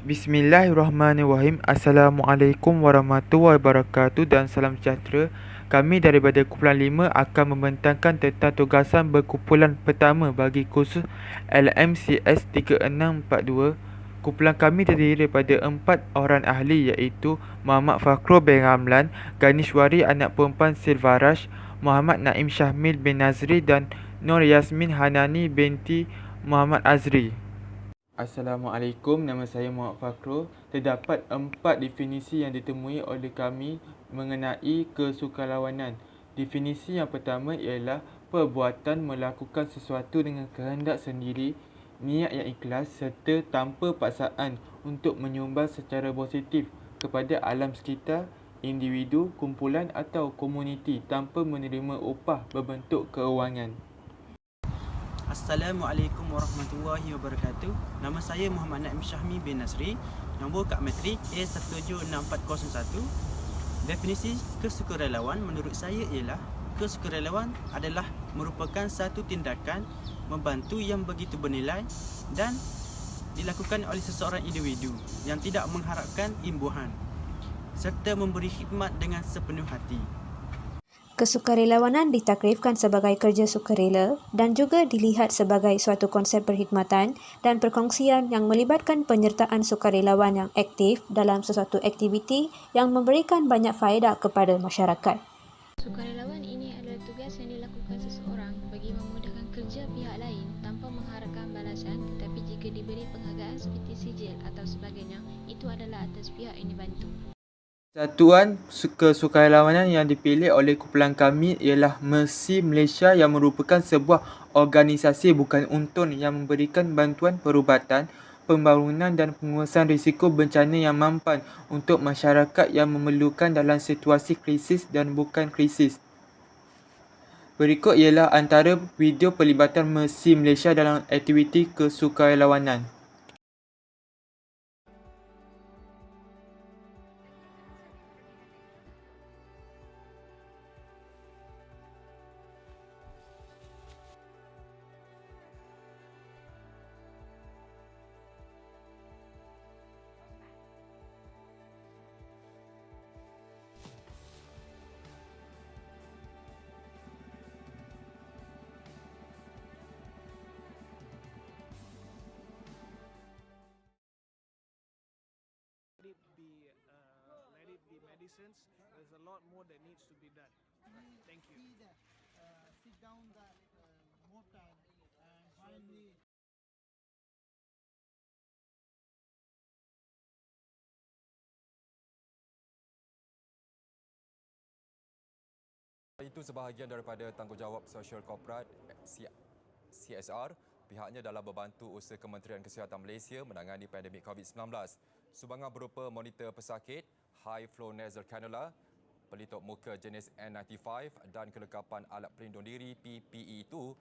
Bismillahirrahmanirrahim. Assalamualaikum warahmatullahi wabarakatuh dan salam sejahtera. Kami daripada Kumpulan 5 akan membentangkan tentang tugasan berkumpulan pertama bagi kursus LMCS 3642. Kumpulan kami terdiri daripada 4 orang ahli iaitu Muhammad Fakhrul bin Ramlan, Ganishwari anak perempuan Silvarash, Muhammad Naim Syahmil bin Nazri dan Nur Yasmin Hanani binti Muhammad Azri. Assalamualaikum, nama saya Muhammad Fakhrul. Terdapat 4 definisi yang ditemui oleh kami mengenai kesukarelawanan. Definisi yang pertama ialah perbuatan melakukan sesuatu dengan kehendak sendiri, niat yang ikhlas serta tanpa paksaan untuk menyumbang secara positif kepada alam sekitar, individu, kumpulan atau komuniti tanpa menerima upah berbentuk kewangan. Assalamualaikum warahmatullahi wabarakatuh. Nama saya Muhammad Naim Syahmi bin Nasri. Nombor kad matrik A17641. Definisi kesukarelawan menurut saya ialah kesukarelawan adalah merupakan satu tindakan membantu yang begitu bernilai dan dilakukan oleh seseorang individu yang tidak mengharapkan imbuhan serta memberi khidmat dengan sepenuh hati. Kesukarelawanan ditakrifkan sebagai kerja sukarela dan juga dilihat sebagai suatu konsep perkhidmatan dan perkongsian yang melibatkan penyertaan sukarelawan yang aktif dalam sesuatu aktiviti yang memberikan banyak faedah kepada masyarakat. Sukarelawan ini adalah tugas yang dilakukan seseorang bagi memudahkan kerja pihak lain tanpa mengharapkan balasan, tetapi jika diberi penghargaan seperti sijil atau sebagainya, itu adalah atas pihak yang dibantu. Satuan kesukarelawanan yang dipilih oleh kumpulan kami ialah Mercy Malaysia yang merupakan sebuah organisasi bukan untun yang memberikan bantuan perubatan, pembangunan dan pengurusan risiko bencana yang mampan untuk masyarakat yang memerlukan dalam situasi krisis dan bukan krisis. Berikut ialah antara video pelibatan Mercy Malaysia dalam aktiviti kesukarelawanan. Let it be medicines. There's a lot more that needs to be done. Thank you. Sit down that mortar and finally Itu sebahagian daripada tanggungjawab sosial korporat CSR. Pihaknya dalam membantu usaha Kementerian Kesihatan Malaysia menangani pandemik COVID-19. Sumbangan berupa monitor pesakit, high flow nasal cannula, pelitup muka jenis N95 dan kelengkapan alat pelindung diri PPE itu.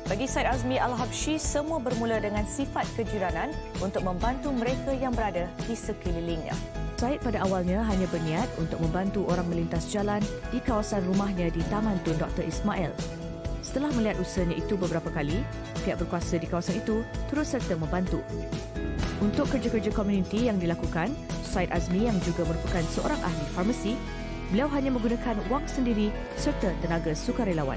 Bagi Syed Azmi Al-Habsyi, semua bermula dengan sifat kejiranan untuk membantu mereka yang berada di sekelilingnya. Syed pada awalnya hanya berniat untuk membantu orang melintas jalan di kawasan rumahnya di Taman Tun Dr. Ismail. Setelah melihat usahanya itu beberapa kali, pihak berkuasa di kawasan itu turut serta membantu. Untuk kerja-kerja komuniti yang dilakukan, Syed Azmi yang juga merupakan seorang ahli farmasi, beliau hanya menggunakan wang sendiri serta tenaga sukarelawan.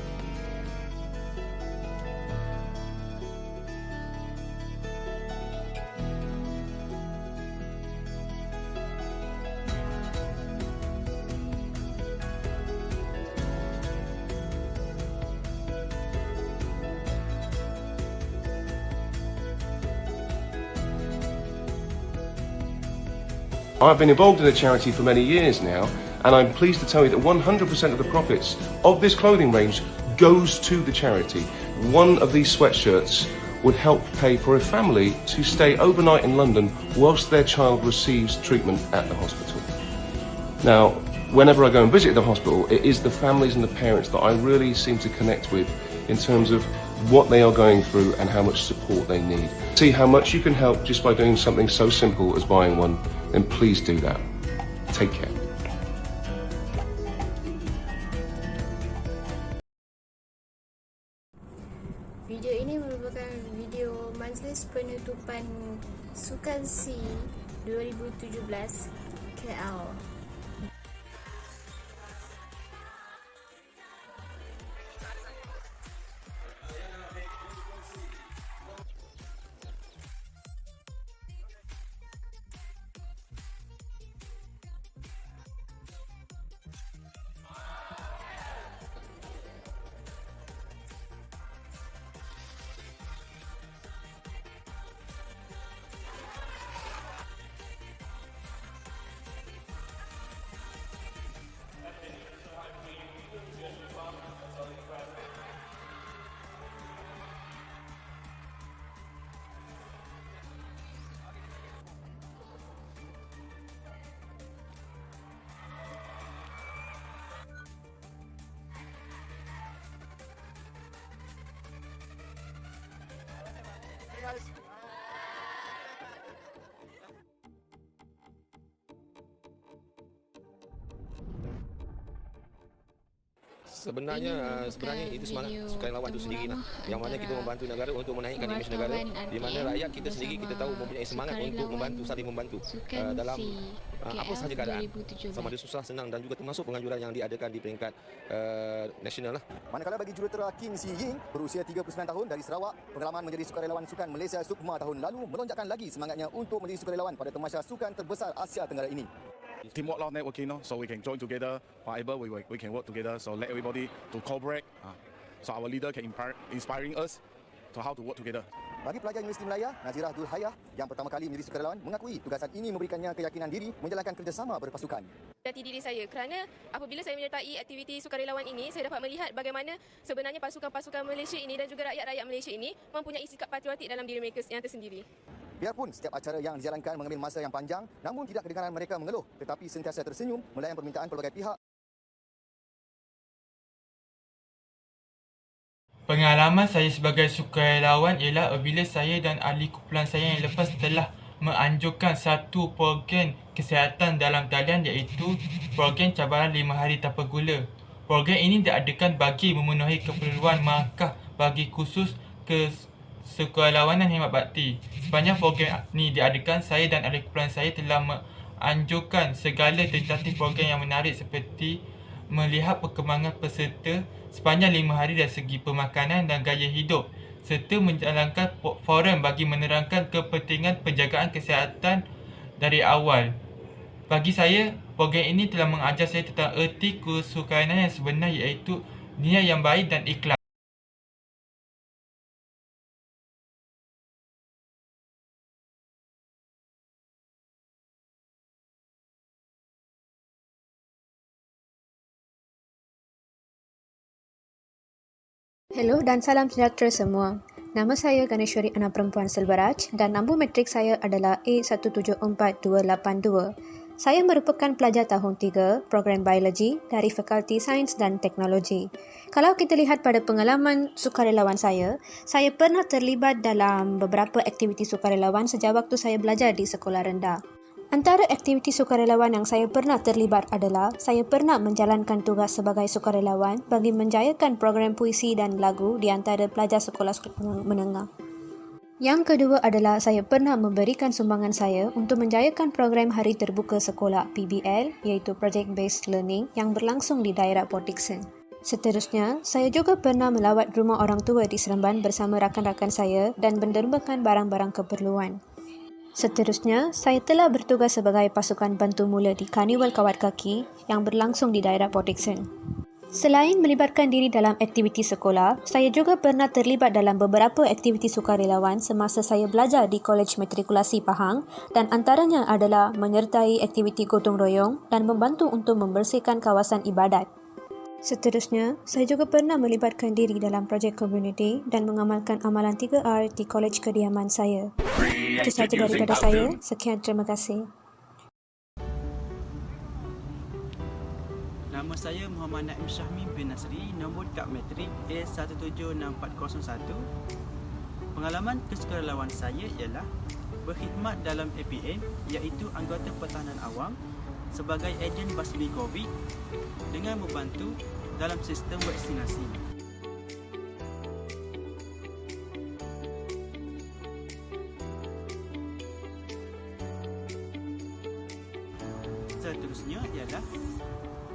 I've been involved in the charity for many years now, and I'm pleased to tell you that 100% of the profits of this clothing range goes to the charity. One of these sweatshirts would help pay for a family to stay overnight in London whilst their child receives treatment at the hospital. Now, whenever I go and visit the hospital, it is the families and the parents that I really seem to connect with in terms of what they are going through and how much support they need. See how much you can help just by doing something so simple as buying one, then please do that. Take care. Video ini merupakan video majlis penutupan Sukan C 2017 KL. Sebenarnya itu semangat sukarelawan itu sendiri lah, yang mana kita membantu negara untuk menaikkan imej negara, di mana rakyat kita sendiri kita tahu mempunyai semangat untuk membantu, saling membantu dalam apa sahaja keadaan, sama ada susah senang, dan juga termasuk penganjuran yang diadakan di peringkat nasional lah. Manakala bagi jurutera Kim Si Ying berusia 39 tahun dari Sarawak, pengalaman menjadi sukarelawan Sukan Malaysia Sukma tahun lalu melonjakkan lagi semangatnya untuk menjadi sukarelawan pada tamasya sukan terbesar Asia Tenggara ini. Teamwork lah, networking, so we can join together, whatever we can work together, so let everybody to cooperate, so our leader can inspiring us to how to work together. Bagi pelajar Universiti Melaya, Nazirah Dul Hayah yang pertama kali menjadi sukarelawan mengakui tugasan ini memberikannya keyakinan diri menjalankan kerjasama berpasukan. Jati diri saya kerana apabila saya menyertai aktiviti sukarelawan ini, saya dapat melihat bagaimana sebenarnya pasukan-pasukan Malaysia ini dan juga rakyat-rakyat Malaysia ini mempunyai sikap patriotik dalam diri mereka yang tersendiri. Biarpun setiap acara yang dijalankan mengambil masa yang panjang, namun tidak kedengaran mereka mengeluh, tetapi sentiasa tersenyum melayan permintaan pelbagai pihak. Pengalaman saya sebagai sukarelawan ialah apabila saya dan ahli kumpulan saya yang lepas telah menganjurkan satu program kesihatan dalam talian, iaitu program cabaran 5 hari tanpa gula. Program ini diadakan bagi memenuhi keperluan markah bagi khusus sukarelawanan khidmat bakti. Sepanjang program ini diadakan, saya dan ahli kumpulan saya telah menganjurkan segala tentatif program yang menarik seperti melihat perkembangan peserta sepanjang 5 hari dari segi pemakanan dan gaya hidup, serta menjalankan forum bagi menerangkan kepentingan penjagaan kesihatan dari awal. Bagi saya, program ini telah mengajar saya tentang erti kesukarelawanan yang sebenar, iaitu niat yang baik dan ikhlas. Hello dan salam sejahtera semua. Nama saya Ganeshwari Anak Perempuan Selvaraj dan nombor matrik saya adalah A174282. Saya merupakan pelajar tahun 3 program biologi dari Fakulti Sains dan Teknologi. Kalau kita lihat pada pengalaman sukarelawan saya pernah terlibat dalam beberapa aktiviti sukarelawan sejak waktu saya belajar di sekolah rendah. Antara aktiviti sukarelawan yang saya pernah terlibat adalah saya pernah menjalankan tugas sebagai sukarelawan bagi menjayakan program puisi dan lagu di antara pelajar sekolah menengah. Yang kedua adalah saya pernah memberikan sumbangan saya untuk menjayakan program Hari Terbuka Sekolah PBL, iaitu Project Based Learning yang berlangsung di daerah Port Dickson. Seterusnya, saya juga pernah melawat rumah orang tua di Seremban bersama rakan-rakan saya dan mendermakan barang-barang keperluan. Seterusnya, saya telah bertugas sebagai pasukan bantu mula di Karnival Kawat Kaki yang berlangsung di daerah Port Dickson. Selain melibatkan diri dalam aktiviti sekolah, saya juga pernah terlibat dalam beberapa aktiviti sukarelawan semasa saya belajar di Kolej Matrikulasi Pahang dan antaranya adalah menyertai aktiviti gotong royong dan membantu untuk membersihkan kawasan ibadat. Seterusnya, saya juga pernah melibatkan diri dalam projek komuniti dan mengamalkan amalan 3R di kolej kediaman saya. Itu sahaja daripada saya. Sekian, terima kasih. Nama saya Muhammad Naim Syahmi bin Nasri, nombor kad matrik A17641. Pengalaman kesukarelawan saya ialah berkhidmat dalam APA, iaitu Anggota Pertahanan Awam, sebagai ejen basmi COVID dengan membantu dalam sistem vaksinasi. Seterusnya ialah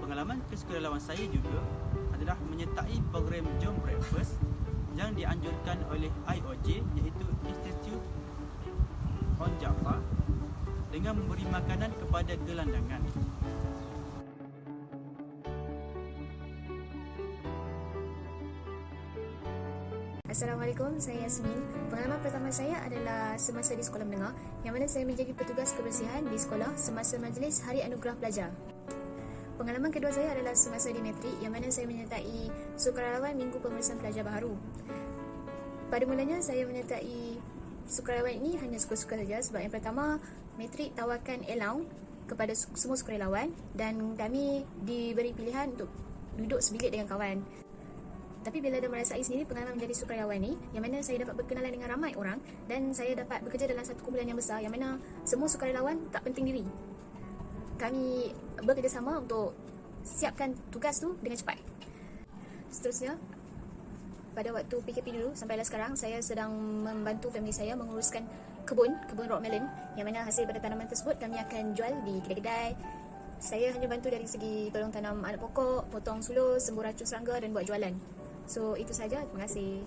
pengalaman kesukarelawan saya juga adalah menyertai program Jom Breakfast yang dianjurkan oleh IOJ, iaitu Institute on Jaffa, dengan memberi makanan kepada gelandangan. Assalamualaikum, saya Yasmin. Pengalaman pertama saya adalah semasa di sekolah menengah, yang mana saya menjadi petugas kebersihan di sekolah semasa majlis Hari Anugerah Pelajar. Pengalaman kedua saya adalah semasa di matrik, yang mana saya menyertai sukarelawan Minggu Pemeriksaan Pelajar Baharu. Pada mulanya saya menyertai sukarelawan ini hanya suka-suka saja, sebab yang pertama, matrik tawarkan allowance kepada semua sukarelawan dan kami diberi pilihan untuk duduk sebilik dengan kawan. Tapi bila dah merasai sendiri pengalaman menjadi sukarelawan ni, yang mana saya dapat berkenalan dengan ramai orang dan saya dapat bekerja dalam satu kumpulan yang besar, yang mana semua sukarelawan tak penting diri. Kami bekerjasama untuk siapkan tugas tu dengan cepat. Seterusnya, pada waktu PKP dulu sampailah sekarang, saya sedang membantu family saya menguruskan kebun rock melon, yang mana hasil pada tanaman tersebut kami akan jual di kedai-kedai. Saya hanya bantu dari segi tolong tanam anak pokok, potong sulur, sembur racun serangga dan buat jualan. So, itu saja. Terima kasih.